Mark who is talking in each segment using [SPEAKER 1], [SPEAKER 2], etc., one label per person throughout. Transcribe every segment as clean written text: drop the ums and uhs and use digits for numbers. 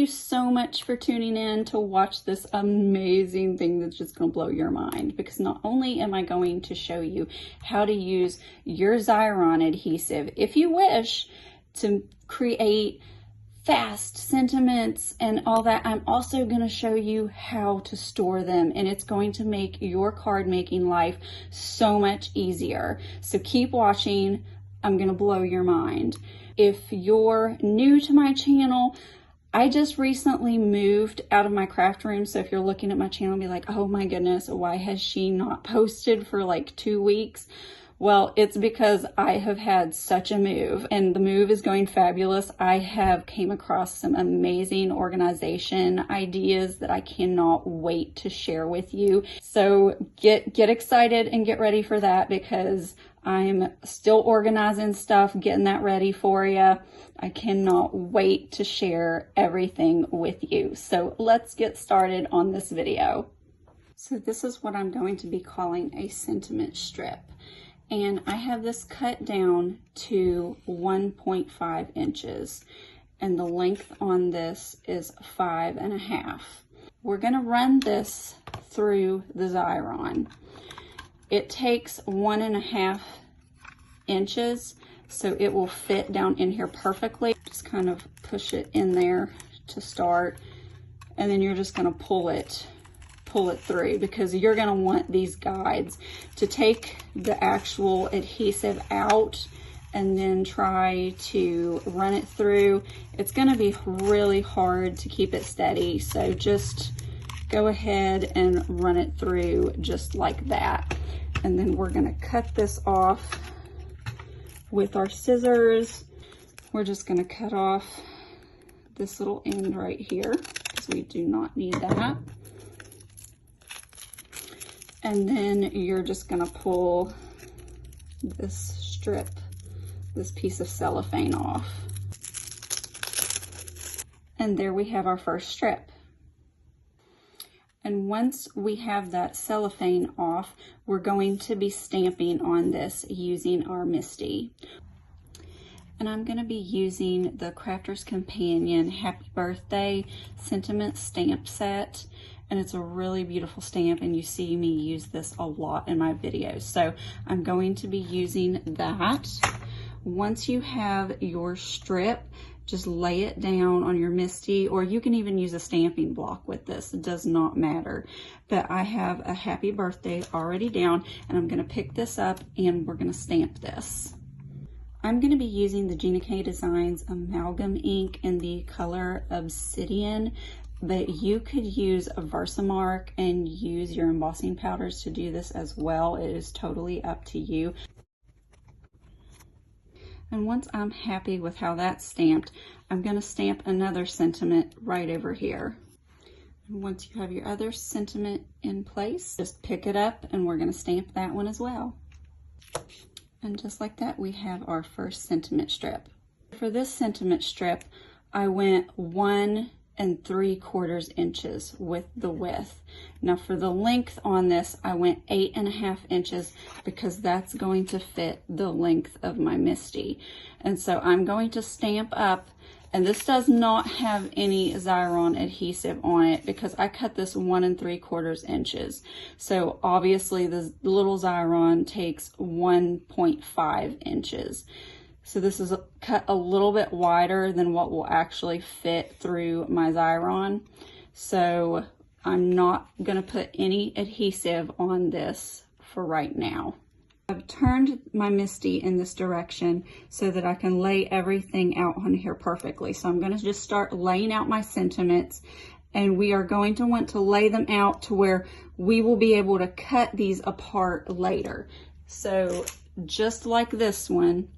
[SPEAKER 1] you so much for tuning in to watch this amazing thing that's just gonna blow your mind, because not only am I going to show you how to use your Xyron adhesive, if you wish, to create fast sentiments and all that, I'm also going to show you how to store them, and it's going to make your card making life so much easier. So keep watching. I'm going to blow your mind. If you're new to my channel, I just recently moved out of my craft room, so if you're looking at my channel and be like, oh my goodness, why has she not posted for like 2 weeks? Well, it's because I have had such a move, and the move is going fabulous. I have came across some amazing organization ideas that I cannot wait to share with you. So get excited and get ready for that, because I'm still organizing stuff, getting that ready for you. I cannot wait to share everything with you. So let's get started on this video. So this is what I'm going to be calling a sentiment strip. And I have this cut down to 1.5 inches, and the length on this is 5.5. We're gonna run this through the Xyron. It takes 1.5 inches, so it will fit down in here perfectly. Just kind of push it in there to start, and then you're just gonna pull it through, because you're going to want these guides to take the actual adhesive out and then try to run it through. It's going to be really hard to keep it steady, so just go ahead and run it through just like that. And then we're going to cut this off with our scissors. We're just going to cut off this little end right here, because we do not need that. And then you're just gonna pull this strip, this piece of cellophane off. And there we have our first strip. And once we have that cellophane off, we're going to be stamping on this using our Misti. And I'm gonna be using the Crafter's Companion Happy Birthday Sentiment Stamp Set. And it's a really beautiful stamp, and you see me use this a lot in my videos. So I'm going to be using that. Once you have your strip, just lay it down on your Misti, or you can even use a stamping block with this. It does not matter. But I have a happy birthday already down, and I'm gonna pick this up and we're gonna stamp this. I'm going to be using the Gina K Designs Amalgam ink in the color Obsidian, but you could use a Versamark and use your embossing powders to do this as well. It is totally up to you. And once I'm happy with how that's stamped, I'm going to stamp another sentiment right over here. And once you have your other sentiment in place, just pick it up and we're going to stamp that one as well. And just like that, we have our first sentiment strip. For this sentiment strip, I went 1 3/4 inches with the width. Now for the length on this, I went 8.5 inches, because that's going to fit the length of my Misti. And so I'm going to stamp up, and this does not have any Xyron adhesive on it, because I cut this 1 3/4 inches. So obviously the little Xyron takes 1.5 inches. So this is cut a little bit wider than what will actually fit through my Xyron. So I'm not gonna put any adhesive on this for right now. I've turned my Misti in this direction so that I can lay everything out on here perfectly. So I'm gonna just start laying out my sentiments, and we are going to want to lay them out to where we will be able to cut these apart later. So just like this one,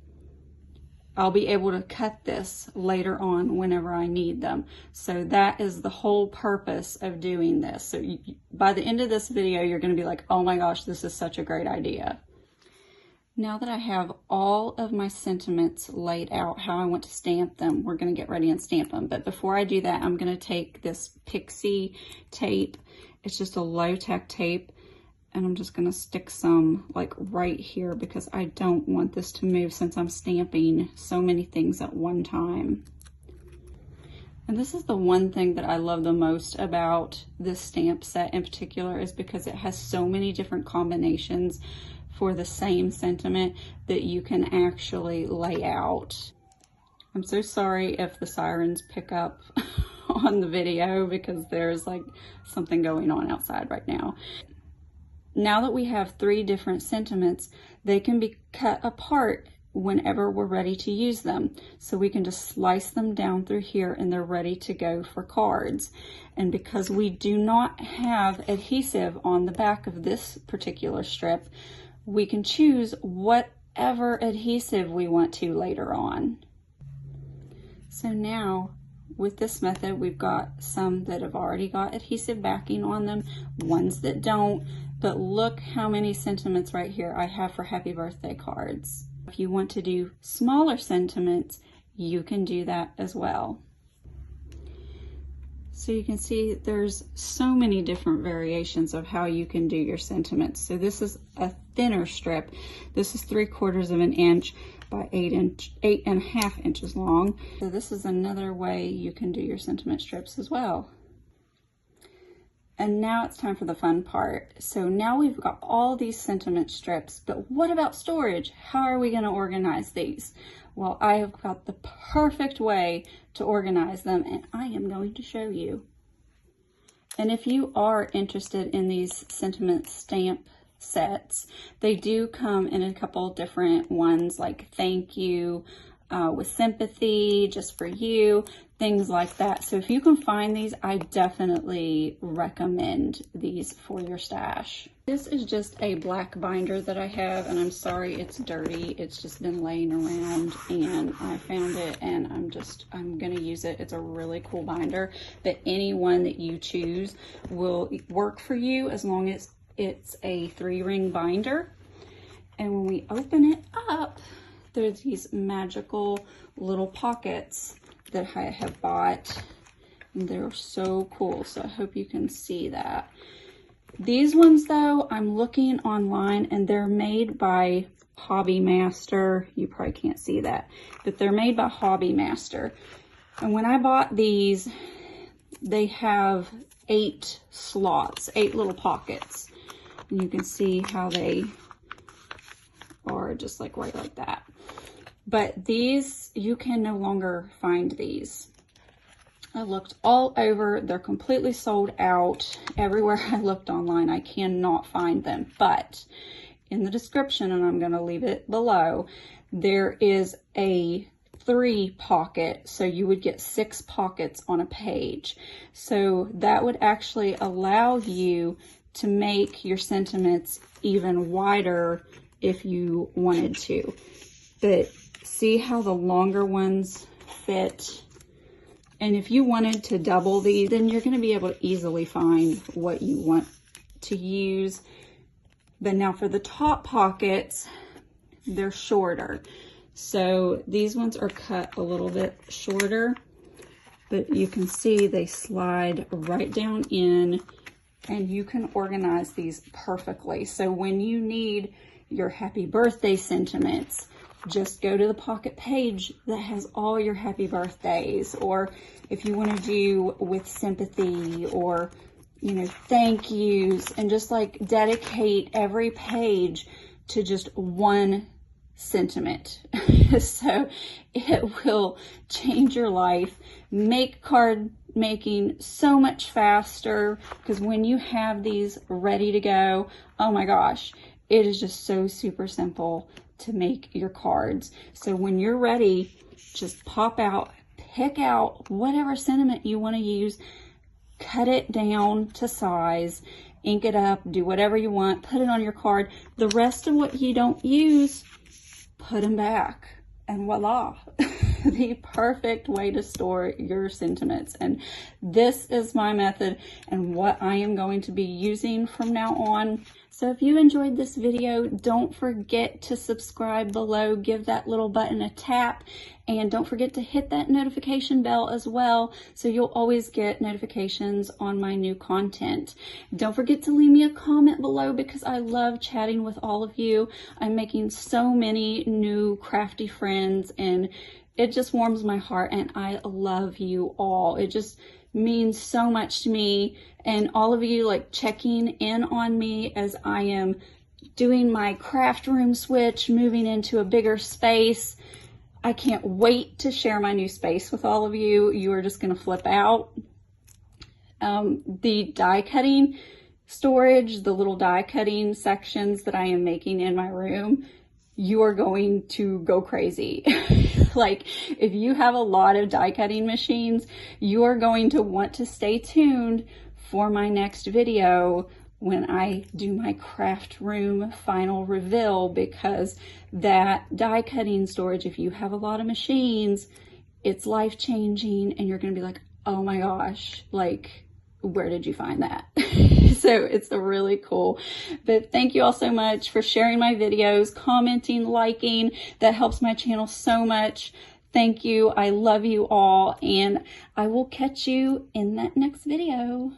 [SPEAKER 1] I'll be able to cut this later on whenever I need them. So that is the whole purpose of doing this. So by the end of this video, you're going to be like, oh my gosh, this is such a great idea. Now that I have all of my sentiments laid out how I want to stamp them, we're going to get ready and stamp them. But before I do that, I'm going to take this Pixie tape. It's just a low-tech tape. And I'm just going to stick some like right here, because I don't want this to move since I'm stamping so many things at one time. And this is the one thing that I love the most about this stamp set in particular, is because it has so many different combinations for the same sentiment that you can actually lay out. I'm so sorry if the sirens pick up on the video, because there's like something going on outside right now. Now that we have 3 different sentiments, they can be cut apart whenever we're ready to use them. So we can just slice them down through here and they're ready to go for cards. And because we do not have adhesive on the back of this particular strip, we can choose whatever adhesive we want to later on. So now with this method, we've got some that have already got adhesive backing on them, ones that don't, but look how many sentiments right here I have for happy birthday cards. If you want to do smaller sentiments, you can do that as well. So you can see there's so many different variations of how you can do your sentiments. So this is a thinner strip. This is 3/4 of an inch by 8.5 inches long. So this is another way you can do your sentiment strips as well. And now it's time for the fun part. So now we've got all these sentiment strips, but what about storage? How are we going to organize these? Well, I have got the perfect way to organize them, and I am going to show you. And if you are interested in these sentiment stamp sets, they do come in a couple different ones, like thank you, with sympathy, just for you, things like that. So if you can find these, I definitely recommend these for your stash. This is just a black binder that I have, and I'm sorry it's dirty. It's just been laying around and I found it, and I'm gonna use it. It's a really cool binder, but any one that you choose will work for you as long as it's a 3-ring binder. And when we open it up, there's these magical little pockets that I have bought. They're so cool, so I hope you can see that. These ones though, I'm looking online and they're made by Hobby Master. You probably can't see that, but they're made by Hobby Master. And when I bought these, they have 8 slots, 8 little pockets. And you can see how they are just like right like that. But these, you can no longer find these. I looked all over, they're completely sold out. Everywhere I looked online, I cannot find them. But in the description, and I'm gonna leave it below, there is a 3 pocket, so you would get 6 pockets on a page. So that would actually allow you to make your sentiments even wider if you wanted to. But see how the longer ones fit? And if you wanted to double these, then you're going to be able to easily find what you want to use. But now for the top pockets, they're shorter. So these ones are cut a little bit shorter, but you can see they slide right down in, and you can organize these perfectly. So when you need your happy birthday sentiments, just go to the pocket page that has all your happy birthdays. Or if you want to do with sympathy, or, you know, thank yous, and just like dedicate every page to just one sentiment. So it will change your life, make card making so much faster, because when you have these ready to go, oh my gosh, it is just so super simple to make your cards. So when you're ready, just pop out, pick out whatever sentiment you want to use, cut it down to size, ink it up, do whatever you want, put it on your card. The rest of what you don't use, put them back, and voila. The perfect way to store your sentiments. And this is my method and what I am going to be using from now on. So So if you enjoyed this video, don't forget to subscribe below, give that little button a tap, and don't forget to hit that notification bell as well, so you'll always get notifications on my new content. Don't forget to leave me a comment below because I love chatting with all of you. I'm making so many new crafty friends and it just warms my heart, and I love you all. It just means so much to me, and all of you like checking in on me as I am doing my craft room switch, moving into a bigger space. I can't wait to share my new space with all of you. You are just going to flip out. The die cutting storage, the little die cutting sections that I am making in my room, you are going to go crazy. Like, if you have a lot of die cutting machines, you are going to want to stay tuned for my next video when I do my craft room final reveal, because that die cutting storage, if you have a lot of machines, it's life changing, and you're going to be like, oh my gosh, like, where did you find that? So it's really cool. But thank you all so much for sharing my videos, commenting, liking. That helps my channel so much. Thank you. I love you all, and I will catch you in that next video.